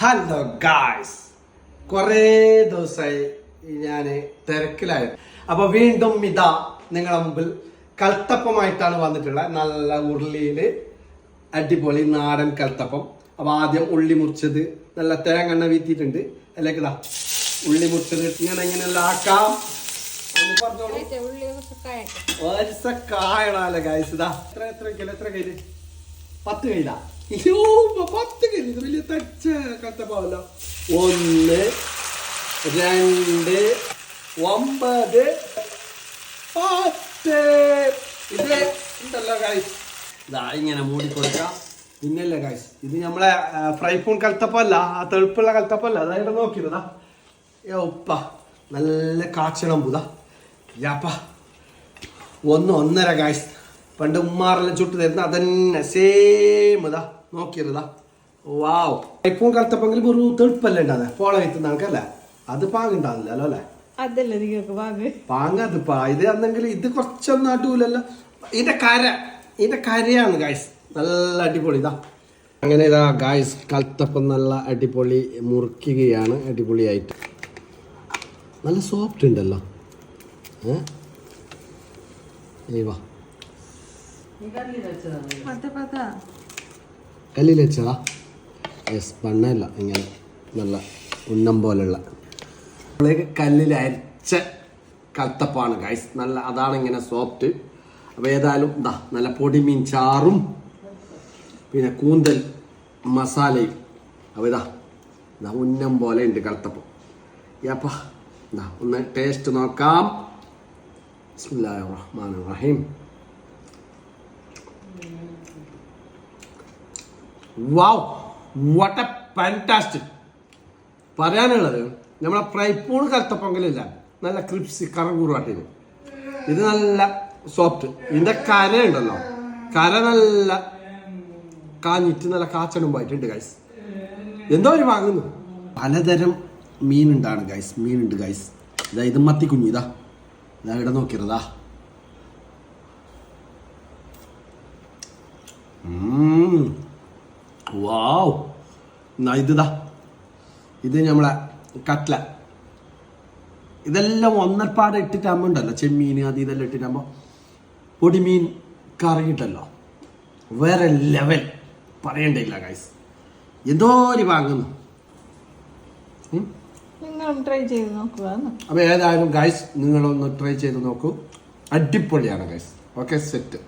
Hello guys, കുറേ ദിവസമായി ഞാൻ തിരക്കിലായിരുന്നു. അപ്പൊ വീണ്ടും ഇതാ നിങ്ങളുടെ മുമ്പിൽ കൽത്തപ്പമായിട്ടാണ് വന്നിട്ടുള്ളത്. നല്ല ഉരുളിയില് അടിപൊളി നാടൻ കൽത്തപ്പം. അപ്പൊ ആദ്യം ഉള്ളി മുറിച്ചത്, നല്ല തേങ്ങ വീത്തിയിട്ടുണ്ട്. അല്ലെങ്കിൽ ഇതാ ഉള്ളി മുറിച്ചത് ഇങ്ങനെല്ലാം ആക്കാം. കായണല്ലേ ഗായ്സ്. ഇതാ എത്ര കയ്യില് 10 കയ്യിലാ. 10 കയ്യിൽ ഇത് വലിയ തച്ച കത്തപ്പാവല്ലോ. 1 2 9 10. ഇത് ഉണ്ടല്ലോ ഗായ്സ്. ഇതാ ഇങ്ങനെ മൂടി കൊടുക്കാം. പിന്നല്ലേ ഗായ്സ്, ഇത് നമ്മളെ ഫ്രൈ പാൻ കൽത്തപ്പല്ല, ആ തെളുപ്പുള്ള കൽത്തപ്പല്ല. അതായത് നോക്കിയതാ ഉപ്പ നല്ല കാച്ചണം പുതാ യാപ്പ. 1 1.5 ഗായ്സ്. പണ്ട് ഉമ്മാറെല്ലാം ചുട്ട് തരുന്ന അതന്നെ സെയിം ഇതാ നോക്കിയതാ. വാവ്, ഫ്രൈ പാൻ കൽത്തപ്പെങ്കിൽ ഒരു തെളുപ്പല്ലേ ഉണ്ടാകുന്നത്. പോള വയ്ത്തുന്ന ആൾക്കല്ലേ, അത് പാങ്ങുണ്ടാവില്ലല്ലോ അല്ലേ? പാങ്ങ അത് ഇത് അന്നെങ്കിൽ ഇത് കുറച്ചൊന്നും അടൂലല്ലോ. ഇതിന്റെ കരയാണ് ഗായ്സ്. നല്ല അടിപൊളി ഇതാ. അങ്ങനെ ഇതാ ഗായ്സ്, കൽത്തപ്പം നല്ല അടിപൊളി മുറിക്കുകയാണ്. അടിപൊളിയായിട്ട് നല്ല സോഫ്റ്റ് ഉണ്ടല്ലോ. കല്ലിൽ വെച്ചതാ? യെസ്, പണ്ണല്ല, ഇങ്ങനെ നല്ല ഉന്നം പോലുള്ള കല്ലിൽ അരച്ച കൽത്തപ്പാണ് ഗായ്സ്. നല്ല അതാണ് ഇങ്ങനെ സോഫ്റ്റ്. അപ്പോൾ ഏതായാലും ഇതാ നല്ല പൊടിമീൻ ചാറും പിന്നെ കൂന്തൽ മസാലയും. അപ്പോൾ ഇതാ ഉന്നം പോലെ ഉണ്ട് കൽത്തപ്പം. യാപ്പാ, ഇതാ ഒന്ന് ടേസ്റ്റ് നോക്കാം. ബിസ്മില്ലാഹിർ റഹ്മാനിർ റഹീം. വാവ്, വാട്ട് എ ഫാന്റാസ്റ്റിക്. പറയാനുള്ളത് നമ്മളെ ഫ്രൈ പാൻ കൽത്തപ്പങ്കിലില്ല, നല്ല ക്രിപ്സി കറങ്കൂറാട്ടിന്. ഇത് നല്ല സോഫ്റ്റ്. ഇതിന്റെ കര ഉണ്ടല്ലോ, കര നല്ല കാഞ്ഞിട്ട് നല്ല കാച്ചണുമ്പായിട്ടുണ്ട് ഗൈസ്. എന്തോ ഒരു വാങ്ങുന്നു. പലതരം മീനുണ്ടാണ് ഗൈസ്, മീനുണ്ട് ഗൈസ്. ഇതാ ഇത് മത്തിക്കുഞ്ഞി. ഇതാ ഇവിടെ നോക്കിയതാ. വാവ്, ഇതാ ഇത് നമ്മളെ കട്ട്ല. ഇതെല്ലാം ഒന്നപ്പാട് ഇട്ടിട്ടാകുമ്പോൾ ഉണ്ടല്ലോ, ചെമ്മീൻ അത് ഇതെല്ലാം ഇട്ടിട്ടാകുമ്പോൾ പൊടിമീൻ കറിയിട്ടല്ലോ വേറെ ലെവൽ, പറയണ്ടില്ല ഗൈസ്. എന്തോ ഒരു വാങ്ങുന്നു. അപ്പൊ ഏതായാലും ഗൈസ് നിങ്ങളൊന്ന് ട്രൈ ചെയ്ത് നോക്കൂ. അടിപൊളിയാണ് ഗൈസ്. Okay, set.